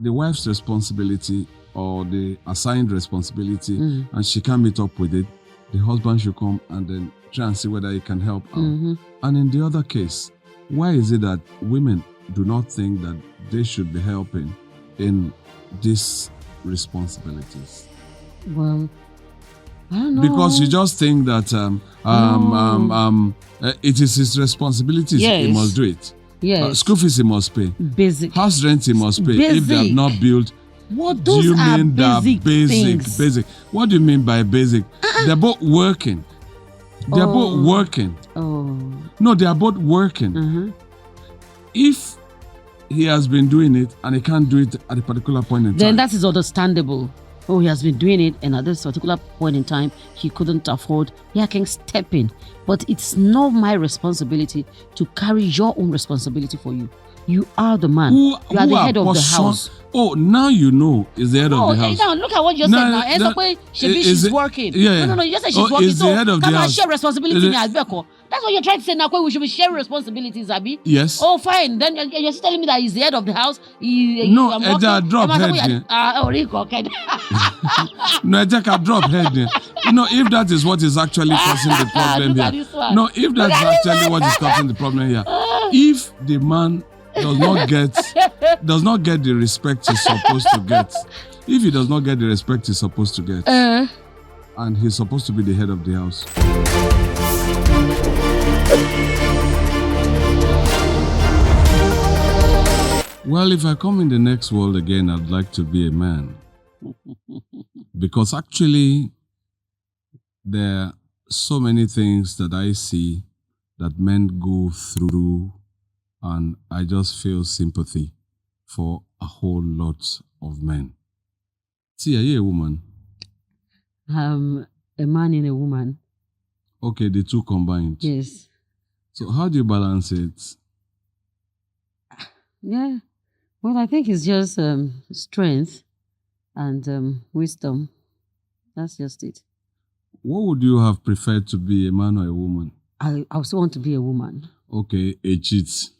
the wife's responsibility or the assigned responsibility and she can't meet up with it, the husband should come and then try and see whether he can help out. And in the other case, why is it that women do not think that they should be helping in these responsibilities? Well, I don't know. Because you just think that it is his responsibility. Yes. He must do it. Yes. School fees he must pay. Basic. House rent he must pay. If they have not built. What Those do you are mean that basic things. basic? What do you mean by basic? They're both working. They're both working. No, they are both working. If he has been doing it and he can't do it at a particular point in time, then that is understandable. Oh, he has been doing it, and at this particular point in time, he couldn't afford. He can step in. But it's not my responsibility to carry your own responsibility for you. You are the man. You are the head of the house. Oh, now you know is the head of the house. Now look at what you said now. She's working. No, you just said she's working. Is the head of the house. Share responsibility. That's what you're trying to say now. We should be sharing responsibilities, Abi. Yes. Oh, fine. Then you're just telling me that he's the head of the house. No, drop head. No, drop head. If that is what is actually causing the problem here. No, if that's actually what is causing the problem here. If the man does not get the respect he's supposed to get. If he does not get the respect he's supposed to get, and he's supposed to be the head of the house. Well, if I come in the next world again, I'd like to be a man. Because actually, there are so many things that I see that men go through, and I just feel sympathy for a whole lot of men. See, are you a woman? A man and a woman. Okay, the two combined. Yes. So how do you balance it? Yeah. Well, I think it's just strength and wisdom. That's just it. What would you have preferred to be, a man or a woman? I also want to be a woman. Okay, a cheat.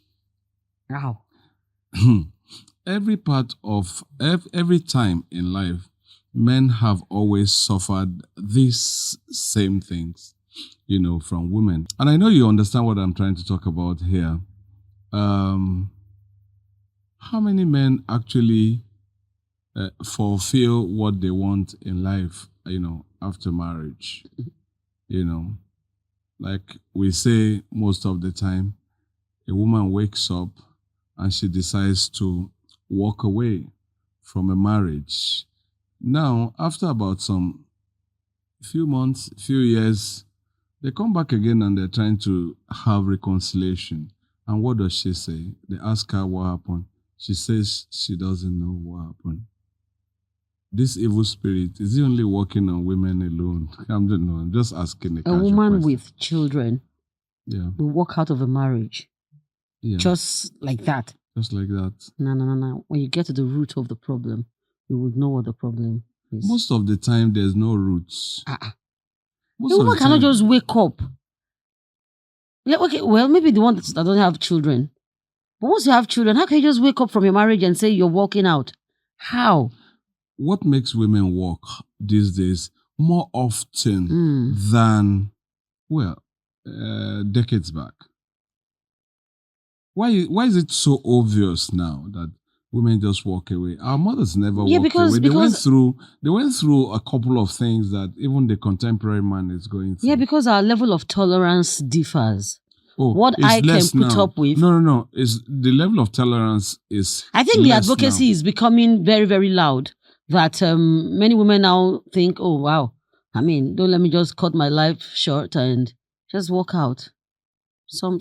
Wow. Every time in life, men have always suffered these same things, from women. And I know you understand what I'm trying to talk about here. How many men actually fulfill what they want in life, after marriage? Like we say most of the time, a woman wakes up and she decides to walk away from a marriage. Now, after about some few months, few years, they come back again and they're trying to have reconciliation. And what does she say? They ask her what happened. She says she doesn't know what happened. This evil spirit, is he only working on women alone? I'm just asking a woman question. With children will walk out of a marriage. Yeah. Just like that. Just like that. No. When you get to the root of the problem, you would know what the problem is. Most of the time, there's no roots. A woman cannot just wake up. Yeah, okay, well, maybe the one that doesn't have children. But once you have children, how can you just wake up from your marriage and say you're walking out? How? What makes women walk these days more often than, decades back? Why is it so obvious now that women just walk away? Our mothers never walked away. They went through a couple of things that even the contemporary man is going through. Yeah, because our level of tolerance differs. What I can put up with. No. Is the level of tolerance is. I think the advocacy is becoming very, very loud. That many women now think, oh wow, don't let me just cut my life short and just walk out. Some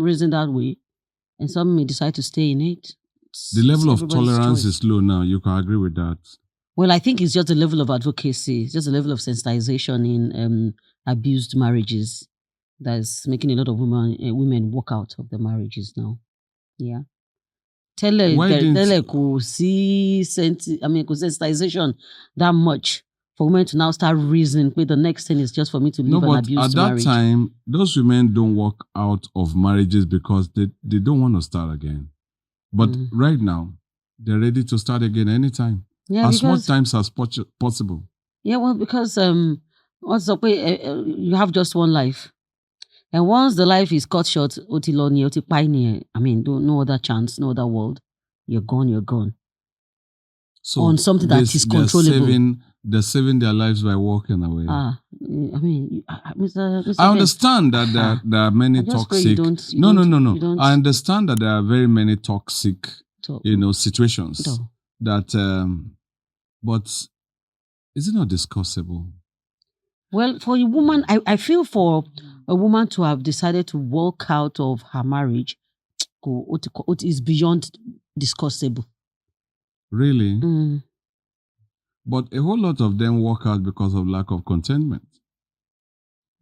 reason that way, and some may decide to stay in it. The level of tolerance is low now. You can agree with that. Well, I think it's just a level of advocacy, just a level of sensitization in abused marriages that's making a lot of women walk out of the marriages now. Yeah. Sensitization that much for women to now start reasoning with the next thing is just for me to leave an abused marriage. At that time, those women don't walk out of marriages because they don't want to start again. But right now, they're ready to start again anytime. Yeah, As much because times as possible. yeah, well, because what's up? You have just one life, and once the life is cut short, otiloni, otipaini. I mean, no other chance, no other world. You're gone. You're gone. So On something that is controllable. they're saving their lives by walking away. I mean, Mr. I Ben, understand that there are many I just pray toxic. you No. don't I understand that there are very many toxic, talk. situations No. that. But is it not discussable? Well, for a woman, I feel for a woman to have decided to walk out of her marriage, what is beyond discussable. Really? Mm. But a whole lot of them walk out because of lack of contentment.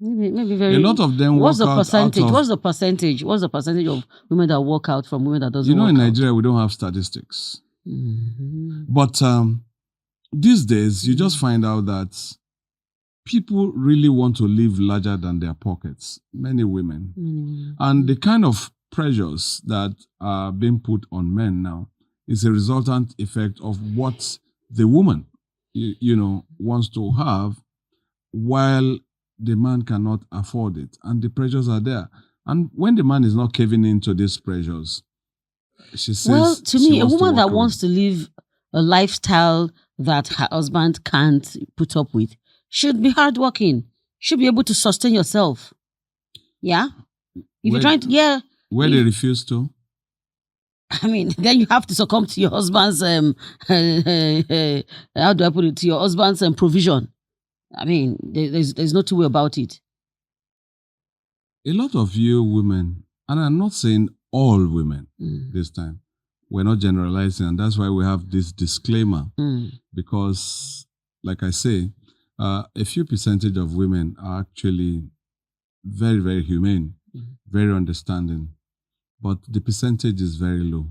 Maybe very. A lot of them What's walk the out percentage? out of, What's the percentage? What's the percentage of women that walk out from women that doesn't? in walk Nigeria we don't have statistics. Mm-hmm. But these days you just find out that people really want to live larger than their pockets. Many women. And the kind of pressures that are being put on men now is a resultant effect of what the woman, wants to have, while the man cannot afford it. And the pressures are there. And when the man is not caving into these pressures, she says. Well, to me, a woman that wants to live a lifestyle that her husband can't put up with should be hardworking, should be able to sustain yourself. Yeah? If you're trying to, where they refuse to? I mean, then you have to succumb to your husband's, how do I put it, to your husband's provision. I mean, there's no two way about it. A lot of you women, and I'm not saying all women this time, we're not generalizing, and that's why we have this disclaimer. Because, like I say, a few percentage of women are actually very, very humane, very understanding, but the percentage is very low.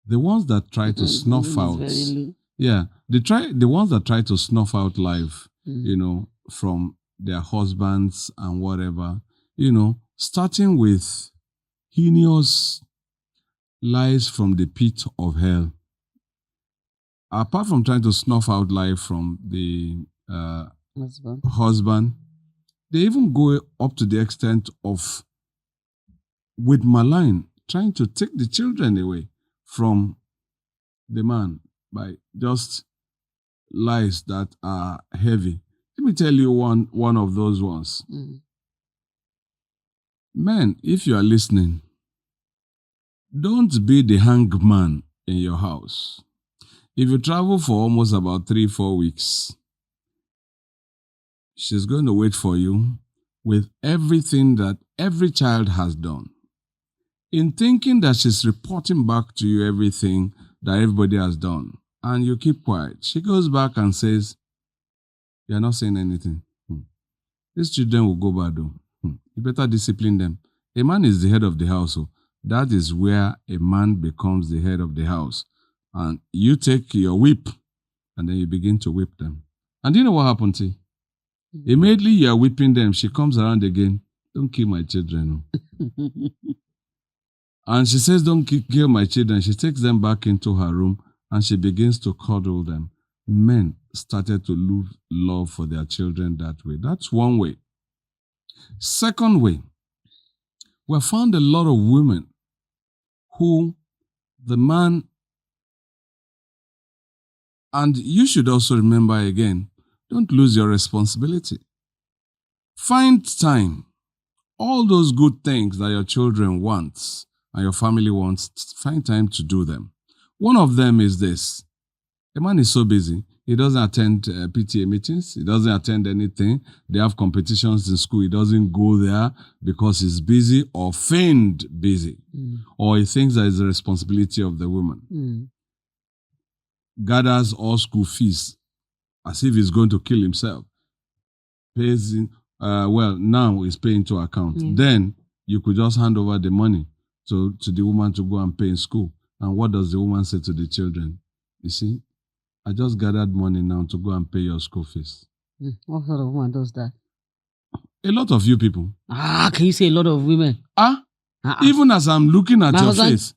The ones that try to snuff out, the ones that try to snuff out life, from their husbands and whatever, starting with heinous lies from the pit of hell. Apart from trying to snuff out life from the husband, they even go up to the extent of, with malign, trying to take the children away from the man by just lies that are heavy. Let me tell you one of those ones. Men, if you are listening, don't be the hangman in your house. If you travel for almost about 3-4 weeks, she's going to wait for you with everything that every child has done. In thinking that she's reporting back to you everything that everybody has done, and you keep quiet, she goes back and says, "You're not saying anything. These children will go bad though. You better discipline them." A man is the head of the house. So that is where a man becomes the head of the house. And you take your whip and then you begin to whip them. And do you know what happened to you? Immediately you are whipping them, she comes around again. "Don't kill my children." And she says, "Don't kill my children." She takes them back into her room and she begins to cuddle them. Men started to lose love for their children that way. That's one way. Second way, we found a lot of women who the man, and you should also remember again, don't lose your responsibility. Find time. All those good things that your children want and your family wants, find time to do them. One of them is this. A man is so busy. He doesn't attend PTA meetings. He doesn't attend anything. They have competitions in school. He doesn't go there because he's busy or feigned busy. Or he thinks that it's the responsibility of the woman. Gathers all school fees as if he's going to kill himself. Pays in, now he's paying to account. Then you could just hand over the money to the woman to go and pay in school. And what does the woman say to the children? You see, "I just gathered money now to go and pay your school fees." What sort of woman does that? A lot of you people. Can you say a lot of women? Even as I'm looking at your face,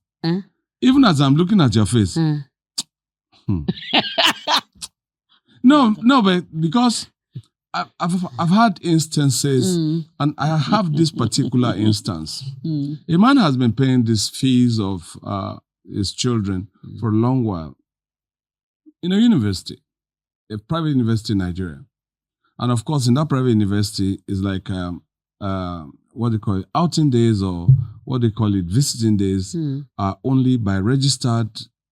Even as I'm looking at your face. Mm. No, but because I've had instances, and I have this particular instance. A man has been paying these fees of his children for a long while in a university, a private university in Nigeria. And of course, in that private university is like what they call it, outing days, or what they call it, visiting days, are only by registered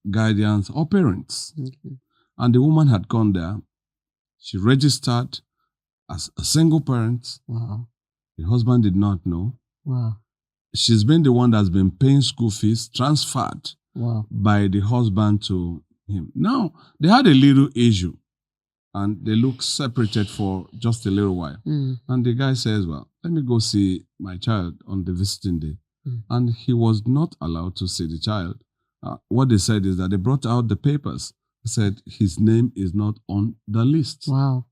guardians or parents. Okay. And the woman had gone there. She registered as a single parent. Wow. The husband did not know. Wow. She's been the one that's been paying school fees, transferred by the husband to him. Now, they had a little issue, and they look separated for just a little while. And the guy says, well, let me go see my child on the visiting day. And he was not allowed to see the child. What they said is that they brought out the papers. They said his name is not on the list. Wow.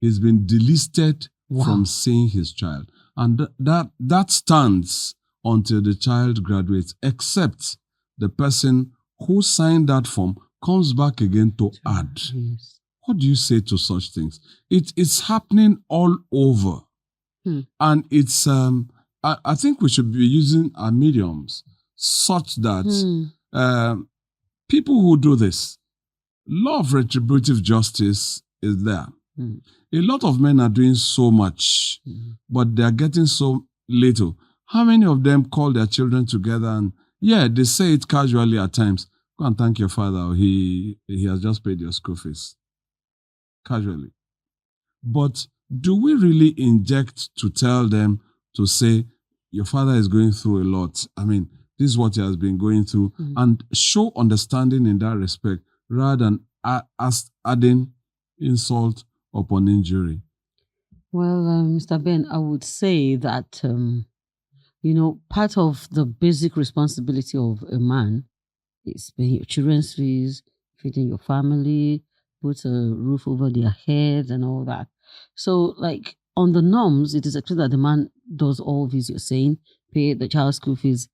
He's been delisted from seeing his child. And that stands until the child graduates, except the person who signed that form comes back again to add. Yes. What do you say to such things? It's happening all over. And it's, I think we should be using our mediums such that people who do this, law of retributive justice is there. A lot of men are doing so much, but they are getting so little. How many of them call their children together and, they say it casually at times, go and thank your father, or he has just paid your school fees. Casually. But do we really inject to tell them to say, your father is going through a lot? I mean, this is what he has been going through, and show understanding in that respect rather than adding insult upon injury? Well, Mr. Ben, I would say that, part of the basic responsibility of a man is paying your children's fees, feeding your family, put a roof over their heads and all that. So, like, on the norms, it is expected that the man does all these you're saying, pay the child's school fees,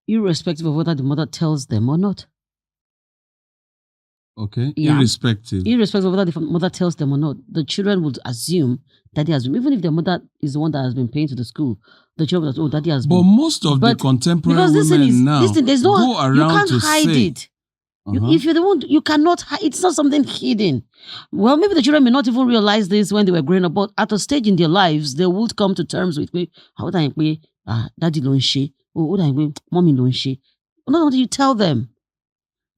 irrespective of whether the mother tells them or not. Okay, Yeah. irrespective of whether the mother tells them or not, the children would assume daddy has been, even if their mother is the one that has been paying to the school, the children will, daddy has But been. most of the contemporary because women now there's no, go around you can't to hide say, it. If you're the one, you cannot hide. It's not something hidden. Well, maybe the children may not even realize this when they were growing up, but at a stage in their lives, they would come to terms with me. How do I pay? Daddy don't she? Or what I pay? Mommy don't she? Not until you tell them.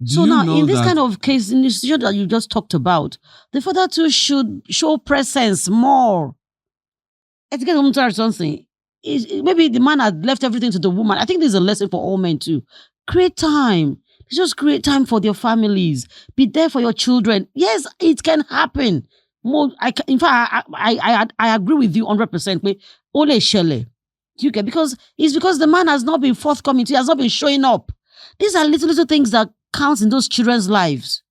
So now, in this kind of case, in the situation that you just talked about, the father too should show presence more. Let's get home to something. Maybe the man had left everything to the woman. I think this is a lesson for all men too. Create time. Just create time for their families. Be there for your children. Yes, it can happen. In fact, I agree with you 100%. But ole shele, you get, because the man has not been forthcoming. He has not been showing up. These are little things that counts in those children's lives.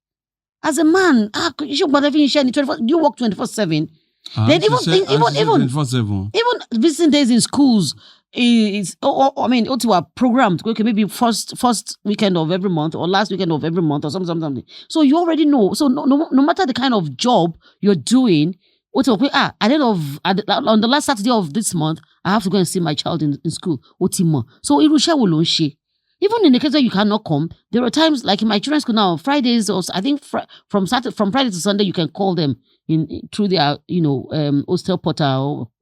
As a man, you work 24/7. Then even visiting days in schools is, to a programmed. Okay, maybe first weekend of every month or last weekend of every month or something. So you already know. So no matter the kind of job you're doing, on the last Saturday of this month, I have to go and see my child in school. So irusha will she. Even in the case where you cannot come, there are times, like in my children's school now, Fridays, or I think from Friday to Sunday, you can call them through their, hostel portal,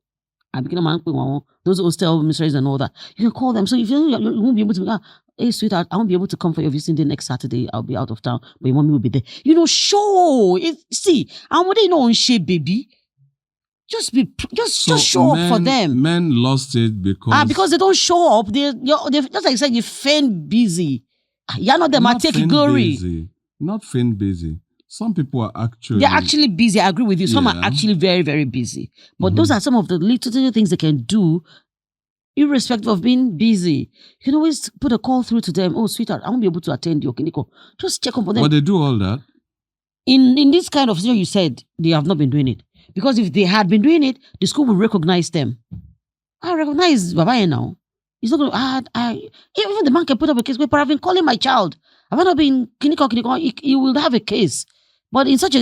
those hostel ministries and all that. You can call them. So if you won't be able to, hey, sweetheart, I won't be able to come for your visiting day next Saturday. I'll be out of town, but your mommy will be there. Show. See, and what they know on shape, baby. Just show up for them. Men lost it because they don't show up. They just like I said, you feign busy. You're not them. I take glory. Not feign busy. Some people are actually... They're actually busy. I agree with you. Some are actually very, very busy. But those are some of the little things they can do, irrespective of being busy. You can always put a call through to them. Oh, sweetheart, I won't be able to attend your clinic. Just check up on them. But they do all that. In this kind of situation, you said they have not been doing it. Because if they had been doing it, the school would recognize them. I recognize Babaye now. He's not going to, even the man can put up a case, but I've been calling my child. I've not been clinical, he will have a case. But in such a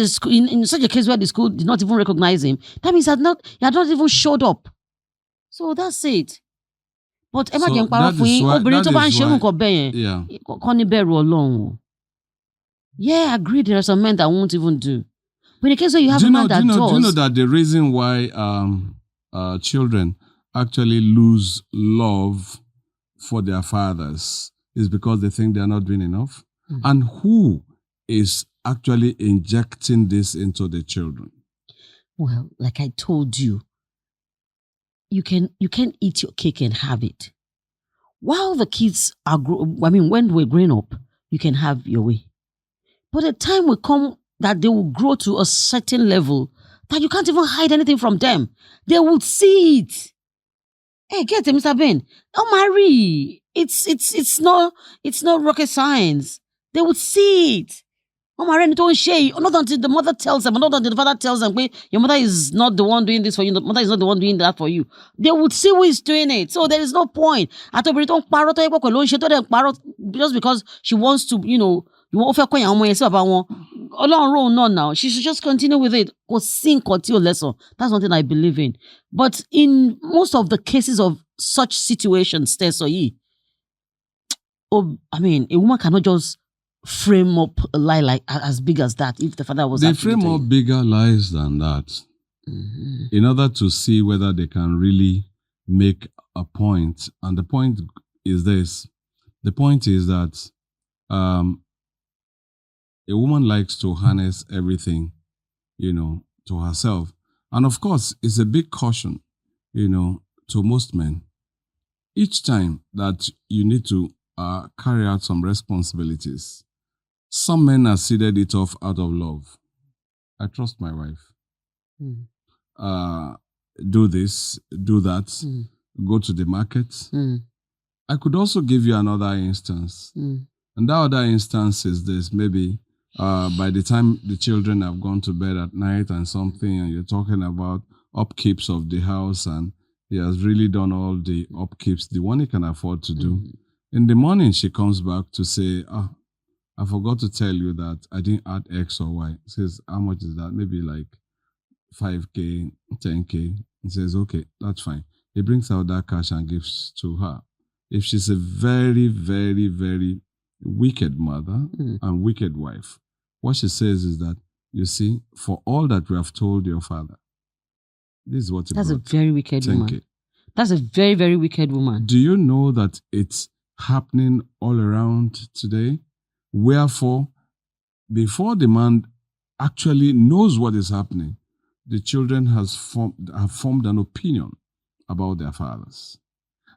case where the school did not even recognize him, that means he had not even showed up. So that's it. But Emma jẹ́ ń parọ́ fún yín, obìnrin tó bá ń ṣe nǹkan bẹ́ẹ̀ yẹn, kọ́ ní bẹ̀rù Ọlọ́run. Yeah, I agree. There are some men that won't even do. But in the case where you have a man that does. Do you know that the reason why children actually lose love for their fathers is because they think they are not doing enough? Mm. And who is actually injecting this into the children? Well, like I told you, you can eat your cake and have it. While the kids are when we're growing up, you can have your way. But the time will come that they will grow to a certain level that you can't even hide anything from them. They would see it. Hey, get it, Mr. Ben. Oh, Marie, it's not rocket science. They would see it. Oh, Marie, don't share. Not until the mother tells them, not until the father tells them, your mother is not the one doing this for you. The mother is not the one doing that for you. They would see who is doing it. So there is no point. Just because she wants to, you won't feel now. She should just continue with it. That's something I believe in. But in most of the cases of such situations, a woman cannot just frame up a lie like as big as that if the father was. They frame up bigger lies than that, in order to see whether they can really make a point. And the point is this: the point is that a woman likes to harness everything, to herself. And of course, it's a big caution, to most men. Each time that you need to carry out some responsibilities, some men are seeded it off out of love. I trust my wife. Do this, do that, go to the market. I could also give you another instance. And that other instance is this: maybe by the time the children have gone to bed at night and something, and you're talking about upkeeps of the house, and he has really done all the upkeeps, the one he can afford to do. In the morning, she comes back to say, I forgot to tell you that I didn't add X or Y. He says, how much is that? Maybe like 5K, 10K. He says, okay, that's fine. He brings out that cash and gives to her. If she's a very, very, very wicked mother and wicked wife, what she says is that, you see, for all that we have told your father, this is what he That's brought. A very wicked 10K. Woman. That's a very, very wicked woman. Do you know that it's happening all around today? Wherefore, before the man actually knows what is happening, the children have formed an opinion about their fathers.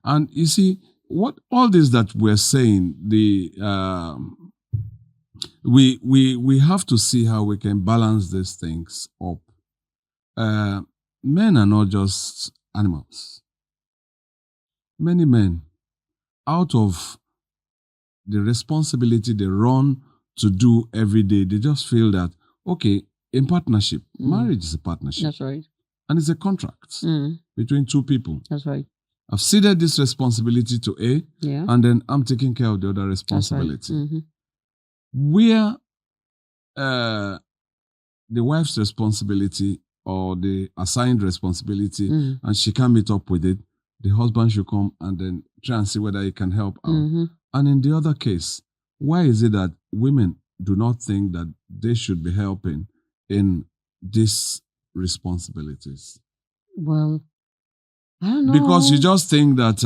And you see, what all this that we're saying, we have to see how we can balance these things up. Men are not just animals. Many men, out of the responsibility they run to do every day, they just feel that, okay, in partnership, marriage is a partnership. That's right. And it's a contract between two people. That's right. I've ceded this responsibility to A, and then I'm taking care of the other responsibility. Right. Where the wife's responsibility or the assigned responsibility, and she can't meet up with it, the husband should come and then try and see whether he can help out. And in the other case, why is it that women do not think that they should be helping in these responsibilities? Well, I don't know. Because you just think that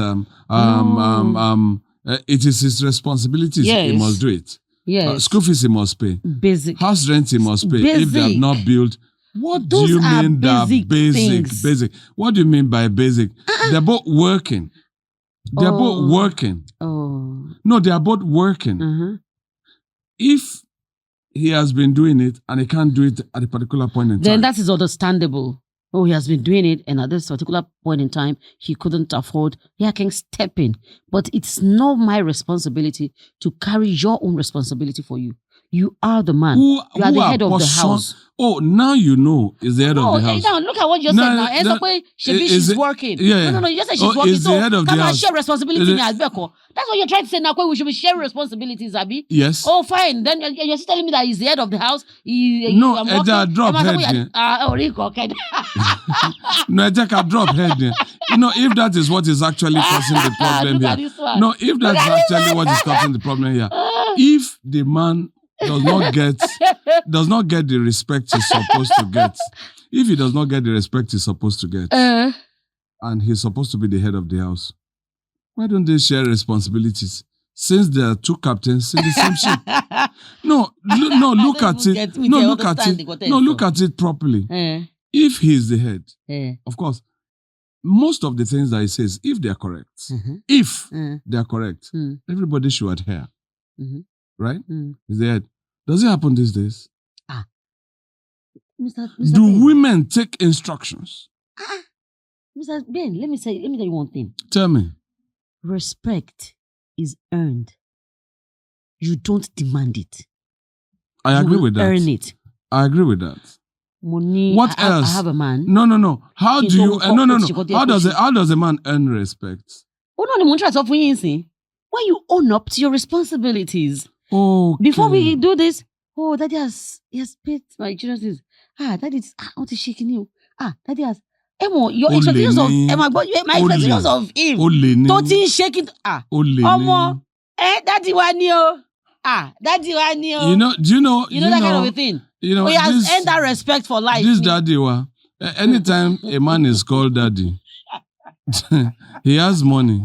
it is his responsibility. Yes. He must do it. Yes. School fees he must pay. Basic. House rent he must pay. Basic. If they have not built. What Those do you mean that basic? Basic. What do you mean by basic? They're both working. They're both working. No, they are both working. If he has been doing it and he can't do it at a particular point in time, then that is understandable. He has been doing it, and at this particular point in time, he couldn't afford. I can step in. But it's not my responsibility to carry your own responsibility for you. You are the man. Who You are the head of the apportion- house. Oh, now you know is the head of the house. Now look at what you just No, said now. no, Ẹ sọ pé ṣebí is she's it- working. yeah. No, you just said she's Oh, working. is the So head of the come and house. share responsibility Is it- in Albeko. That's what you're trying to say now. We should be sharing responsibilities, Abi. Yes. Oh, fine. Then you're still telling me that he's the head of the house. No, I'm Eja, working. drop Emma, head so there. Rico, okay. No, Ejeka, drop head there. If that is what is actually causing the problem Look at here. this one. No, if that's actually what is causing the problem here. If the man does not get the respect he's supposed to get, if he does not get the respect he's supposed to get, and he's supposed to be the head of the house, why don't they share responsibilities? Since there are two captains in the same ship. Look at it properly. If he's the head, of course, most of the things that he says, if they are correct, everybody should adhere. Right? He's the head. Does it happen these days? Mr. Do Ben. women take instructions? Mr. Ben, let me tell you one thing. Tell me. Respect is earned. You don't demand it. I agree with that. Earn it. I agree with that. Money. What else? I have a man. No. How do you? No. How does a man earn respect? Oh no, when you own up to your responsibilities. Oh. Before we do this, daddy has paid my children's fees. Daddy is what is shaking you? Daddy has. Emo, your expectations of my expectations of him. Don't shaking. Daddy wani o. Daddy wani o. Do you know that kind of a thing? He has earned that respect for life. This daddy anytime a man is called daddy, he has money.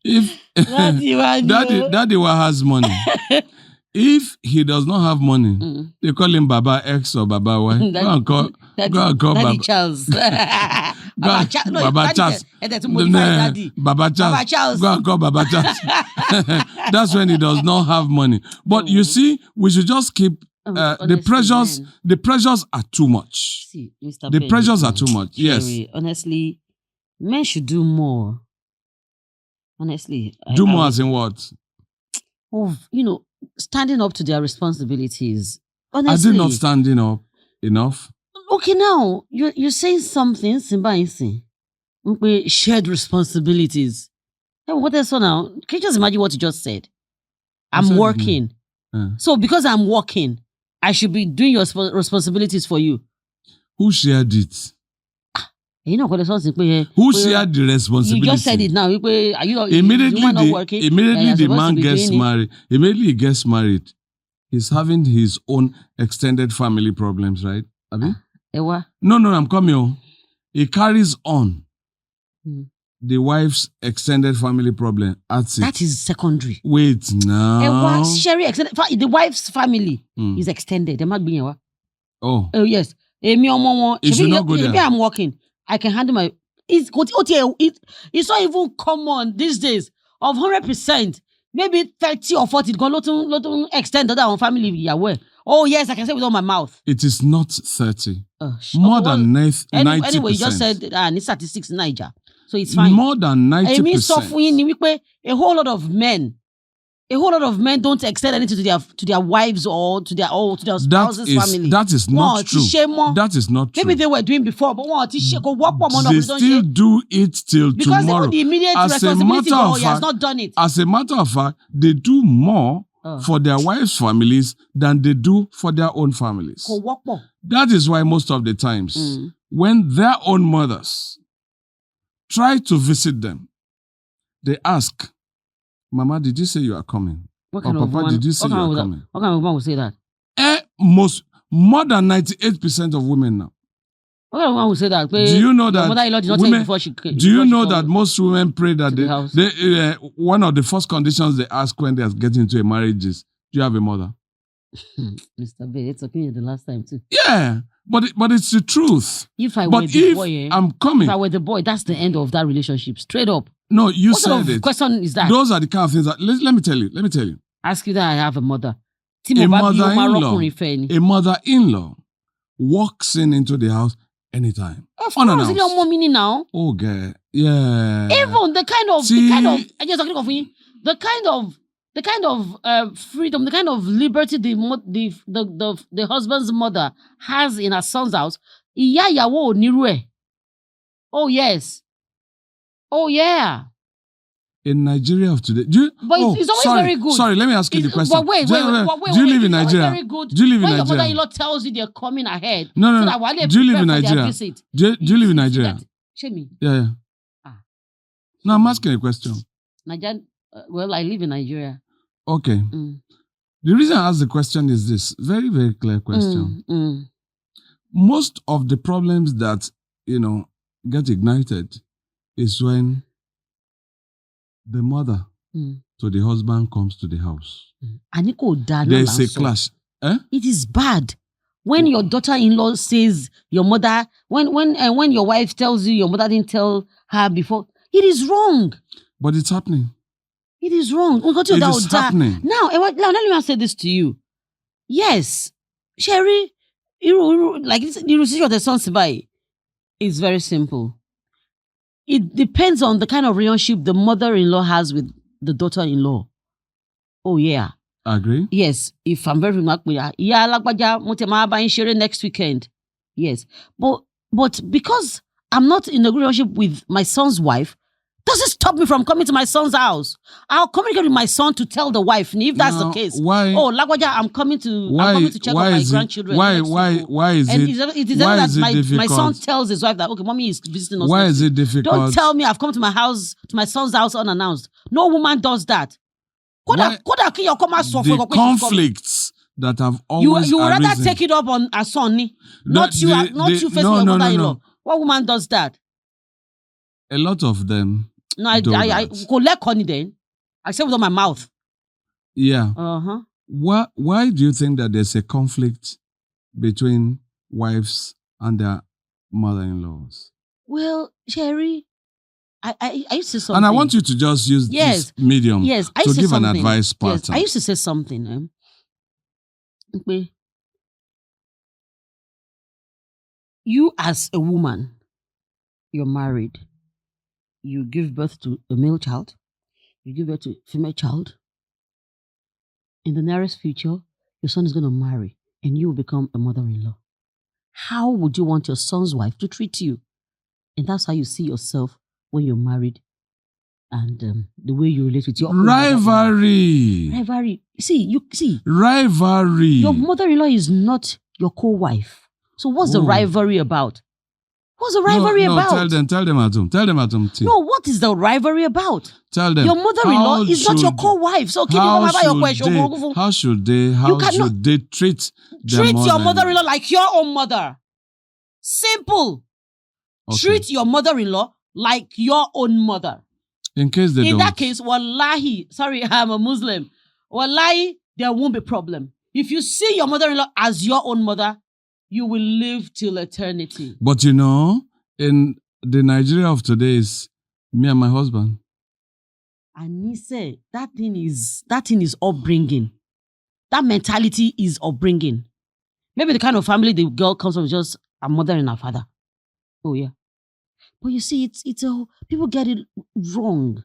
If daddy has money. If he does not have money, they call him Baba X or Baba Y. Go and call Daddy Charles. Baba Charles. Baba Charles. Go and call Baba Charles. That's when he does not have money. But you see, we should just keep the pressures. Man. The pressures are too much. See, Mr. The pressures are too much. Yes. Honestly, men should do more. Honestly. Do more as in what? Of, standing up to their responsibilities. Honestly. Are they not standing up enough? Okay, now, you're saying something, shared responsibilities. Hey, what else now? Can you just imagine what you just said? I'm working. So because I'm working, I should be doing your responsibilities for you. Who shared it? Who shared the responsibility? You just said it now. Immediately the man gets married. Immediately he gets married. He's having his own extended family problems, right? Abi? No, I'm coming. He carries on the wife's extended family problem. That is secondary. Wait now. The wife's family is extended. Oh, yes. It should not go there. I'm working. I can handle my. It's not even common these days. Of 100%, maybe 30 or 40. Go lot extend that on family. Yeah, oh yes, I can say with all my mouth. It is not 30. More than 90%. Anyway, you just said it's statistics in Niger, so it's fine. More than 90%. I mean, a whole lot of men don't extend anything to their wives or to their spouses' family. That is not true. That is not true. Maybe they were doing before, but they still do it till because tomorrow. The immediate responsibility he has not done it. As a matter of fact, they do more for their wives' families than they do for their own families. That is why most of the times, when their own mothers try to visit them, they ask, Mama, did you say you are coming? Papa, did you say you are coming? What kind of woman will say that? More than 98% of women now. What kind of woman will say that? Do you know that mother-in-law did not tell you before she came? Do you know that most women pray that one of the first conditions they ask when they are getting into a marriage is, do you have a mother? Mr. B, it's okay the last time too. Yeah, but it's the truth. If I were the boy, I'm coming. If I were the boy, that's the end of that relationship. Straight up. No, you what said kind of it. Question is that? Those are the kind of things that let me tell you. Ask you that I have a mother. A mother-in-law walks into the house anytime. Of course, it's your mom meaning now. Oh, girl. Yeah. Even the kind of the kind of freedom, the kind of liberty the husband's mother has in her son's house. Ìyá ìyàwó ò nírú ẹ̀. Oh yes. Oh yeah. In Nigeria of today, But it's always sorry, very good. Sorry, let me ask you the question. But wait. Do you live in Nigeria? Very good. Do you live in when Nigeria? Your mother-in-law tells you they're coming ahead. No. So that while they do you live in prepare for their Nigeria? visit, Do you live in Nigeria? Shame. Yeah. No, I'm asking a question. Nigeria. Well, I live in Nigeria. Okay. The reason I ask the question is this very, very clear question. Most of the problems that get ignited is when the mother to the husband comes to the house. There's a clash. It is bad when your daughter-in-law says your mother, when your wife tells you your mother didn't tell her before. It is wrong. But it's happening. It is wrong. It is happening. Now, let me say this to you. Yes, Sherry, like the decision of the son's by is very simple. It depends on the kind of relationship the mother-in-law has with the daughter-in-law. Oh, yeah. I agree. Yes. If I'm very next weekend. Yes. But because I'm not in a relationship with my son's wife, doesn't stop me from coming to my son's house. I'll communicate with my son to tell the wife, if that's the case. Why? Oh, Lagwaja, I'm coming to check on my grandchildren. Why is and it? It is why that is it difficult? my son tells his wife that, okay, mommy is visiting us. Why is it difficult? Don't tell me I've come to my son's house unannounced. No woman does that. The conflicts that have always you would rather arisen. take it up on a son, not you facing your mother-in-law. No. What woman does that? A lot of them. No, I collect honey then. I say with all my mouth. Yeah. Why do you think that there's a conflict between wives and their mother-in-laws? Well, Sherry, I used to say something. And I want you to just use this medium to give an advice pattern. Yes, I used to say something. You as a woman, you're married. You give birth to a male child, you give birth to a female child. In the nearest future, your son is going to marry and you will become a mother-in-law. How would you want your son's wife to treat you? And that's how you see yourself when you're married and the way you relate with your rivalry. Rivalry. See. Rivalry. Your mother-in-law is not your co-wife. So what's the rivalry about? What's the rivalry about? Tell them at home. Tell them at home. No, what is the rivalry about? Tell them. Your mother-in-law is not your co-wife. So keep your question. How should they treat their your mother-in-law like your own mother? Simple. Okay. Treat your mother-in-law like your own mother. In case they don't. In that case, wallahi, sorry, I'm a Muslim. Wallahi, there won't be problem. If you see your mother-in-law as your own mother, you will live till eternity. But in the Nigeria of today is me and my husband. And he said that thing is upbringing. That mentality is upbringing. Maybe the kind of family the girl comes from is just a mother and a father. Oh yeah. But you see, people get it wrong.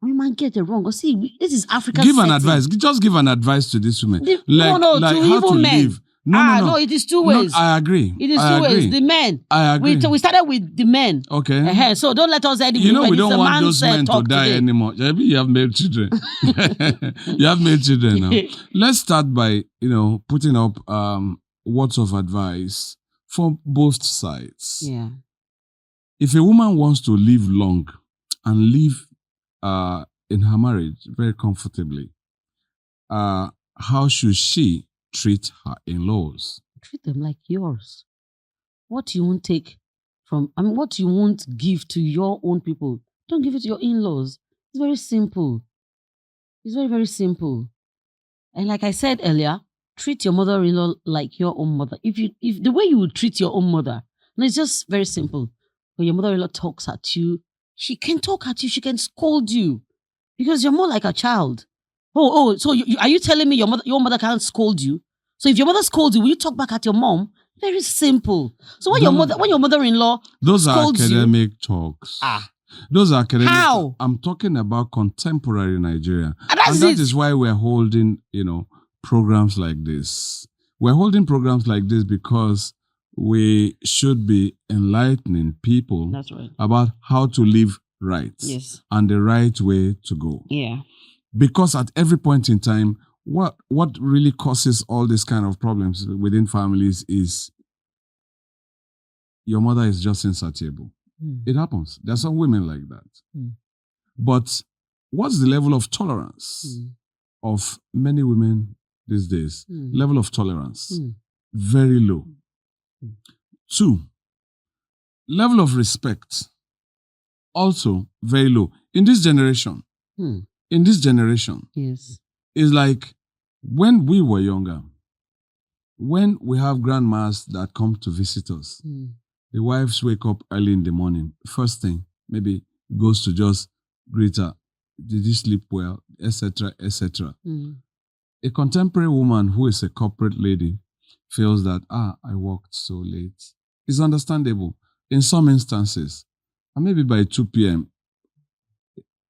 We might get it wrong. See, this is African. Give an advice. Just give an advice to this woman. To evil men. Live. No, it is two ways. No, I agree. It is two ways. The men. I agree. We started with the men. Okay. So don't let us end it. We don't want those men to die anymore. Maybe you have male children. You have male children now. Let's start by putting up words of advice for both sides. Yeah. If a woman wants to live long and live in her marriage very comfortably, how should she treat her in-laws? Treat them like yours. What you won't take from, what you won't give to your own people, don't give it to your in-laws. It's very simple. It's very, very simple. And like I said earlier, treat your mother-in-law like your own mother. If the way you would treat your own mother, and it's just very simple. When your mother-in-law talks at you, she can talk at you, she can scold you, because you're more like a child. So are you telling me your mother can't scold you? So if your mother scolds you, will you talk back at your mom? Very simple. So when your mother-in-law those are scolds academic talks. Those are academic. How? I'm talking about contemporary Nigeria. And that's that it. is why we're holding, programs like this. We're holding programs like this because we should be enlightening people That's right. about how to live right. Yes. And the right way to go. Yeah. Because at every point in time, what really causes all these kind of problems within families is your mother is just insatiable. It happens. There are some women like that. But what's the level of tolerance of many women these days? Level of tolerance, very low. 2, level of respect, also very low. In this generation, Yes. it's like when we were younger, when we have grandmas that come to visit us, the wives wake up early in the morning. First thing, maybe goes to just greet her. Did you sleep well? Etc. Etc. A contemporary woman who is a corporate lady feels that, I worked so late. It's understandable. In some instances, and maybe by 2 p.m.,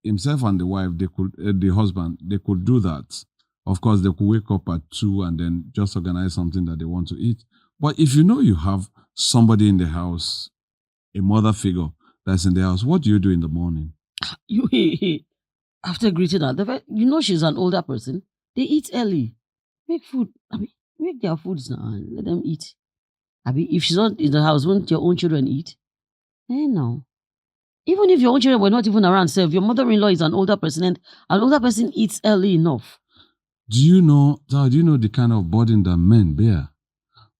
himself and the wife, the husband, they could do that. Of course, they could wake up at 2 and then just organize something that they want to eat. But if you know you have somebody in the house, a mother figure that's in the house, what do you do in the morning? After greeting her, she's an older person. They eat early. Make food. Make their foods now and let them eat. If she's not in the house, won't your own children eat? No. Even if your own children were not even around, if your mother-in-law is an older person and an older person eats early enough. Do you know the kind of burden that men bear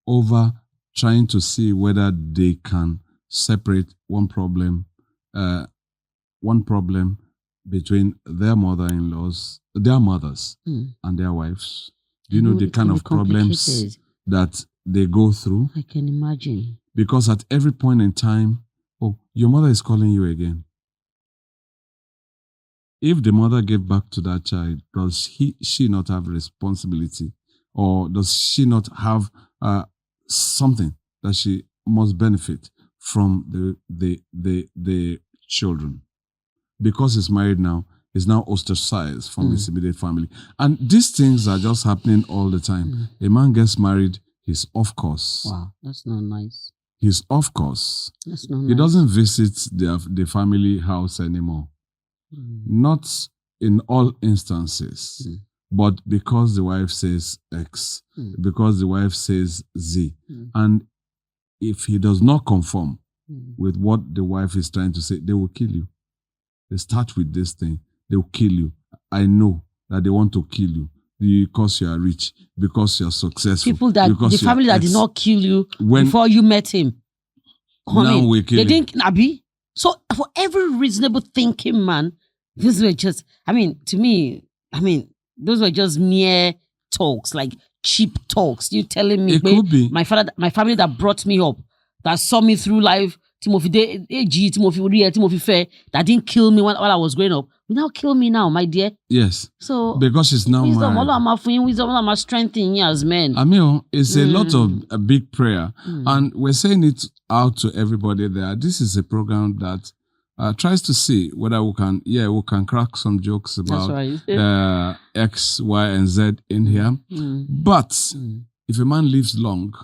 over trying to see whether they can separate one problem between their mothers and their wives? Do you know the kind of problems that they go through? I can imagine. Because at every point in time, your mother is calling you again. If the mother gave back to that child, does she not have responsibility, or does she not have something that she must benefit from the children? Because he's married now, he's now ostracized from his immediate family, and these things are just happening all the time. A man gets married, he's off course. Wow, that's not nice. He's off course. That's not nice. He doesn't visit the family house anymore. Not in all instances, but because the wife says X, because the wife says Z. And if he does not conform with what the wife is trying to say, they will kill you. They start with this thing, they will kill you. I know that they want to kill you because you are rich, because you are successful. People the family that did not kill you before you met him. Now we kill him. They didn't, Abi. So for every reasonable thinking man, these were just, to me, those were just mere talks, like cheap talks. You telling me, it could be. my family that brought me up, that saw me through life, Timothy Fair, that didn't kill me while I was growing up, will now kill me now, my dear. Yes. So because she's now wisdom, married. Wisdom, all of strength in you as men. It's a lot of a big prayer, and we're saying it out to everybody there. This is a program that tries to see whether we can crack some jokes about X, Y, and Z in here. But if a man lives long,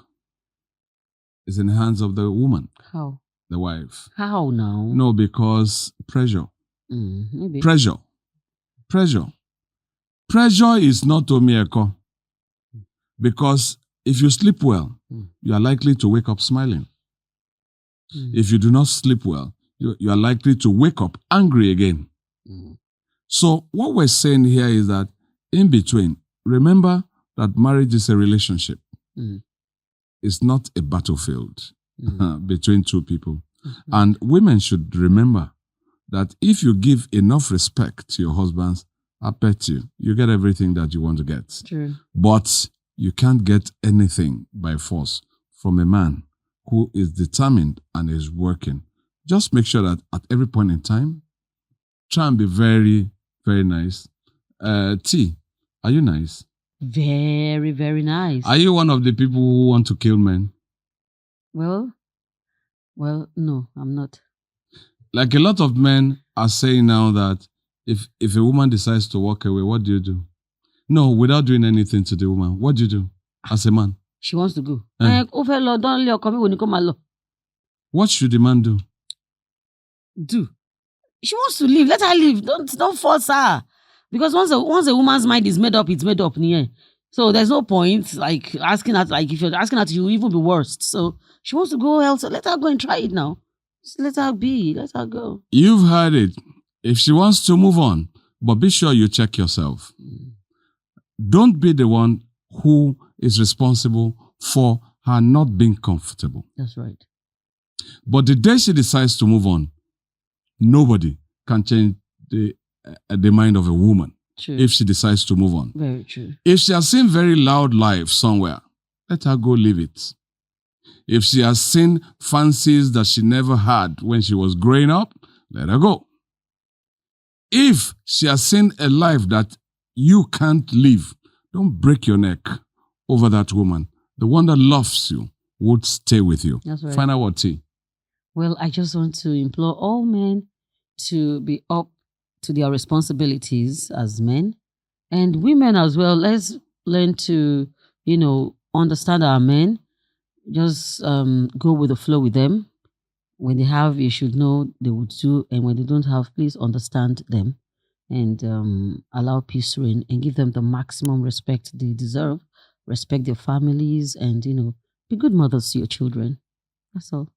it's in the hands of the woman. How? The wife. How now? No, because pressure. Maybe. Pressure is not Omieko. Because if you sleep well, you are likely to wake up smiling. If you do not sleep well, you are likely to wake up angry again. So what we're saying here is that in between, remember that marriage is a relationship. It's not a battlefield between two people. And women should remember that if you give enough respect to your husbands, I bet you get everything that you want to get. True. But you can't get anything by force from a man who is determined and is working. Just make sure that at every point in time, try and be very, very nice. T, are you nice? Very, very nice. Are you one of the people who want to kill men? Well, no, I'm not. Like a lot of men are saying now that if a woman decides to walk away, what do you do? No, without doing anything to the woman, what do you do as a man? She wants to go. Eh. What should the man do? Do. She wants to leave. Let her leave. Don't force her. Because once a woman's mind is made up, it's made up. Yeah. So there's no point like asking her. Like if you're asking her to, you'll even be worse. So she wants to go else. Let her go and try it now. Just let her be. Let her go. You've heard it. If she wants to move on, but be sure you check yourself. Don't be the one who is responsible for her not being comfortable. That's right. But the day she decides to move on, nobody can change the mind of a woman. True. If she decides to move on. Very true. If she has seen very loud life somewhere, let her go live it. If she has seen fancies that she never had when she was growing up, let her go. If she has seen a life that you can't live, don't break your neck over that woman. The one that loves you would stay with you. That's right. Final word, T. Well, I just want to implore all men to be up to their responsibilities as men, and women as well. Let's learn to, understand our men. Just go with the flow with them. When they have, you should know they would do, and when they don't have, please understand them and allow peace reign and give them the maximum respect they deserve. Respect their families and, be good mothers to your children. That's all.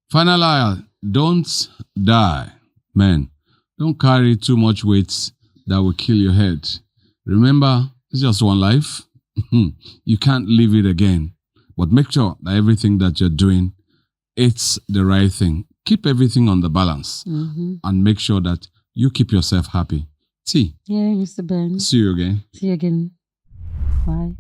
Final eye, don't die, men. Don't carry too much weight that will kill your head. Remember, it's just one life. You can't live it again. But make sure that everything that you're doing, it's the right thing. Keep everything on the balance and make sure that you keep yourself happy. T. Yeah, Mr. Ben. See you again. See you again. Bye.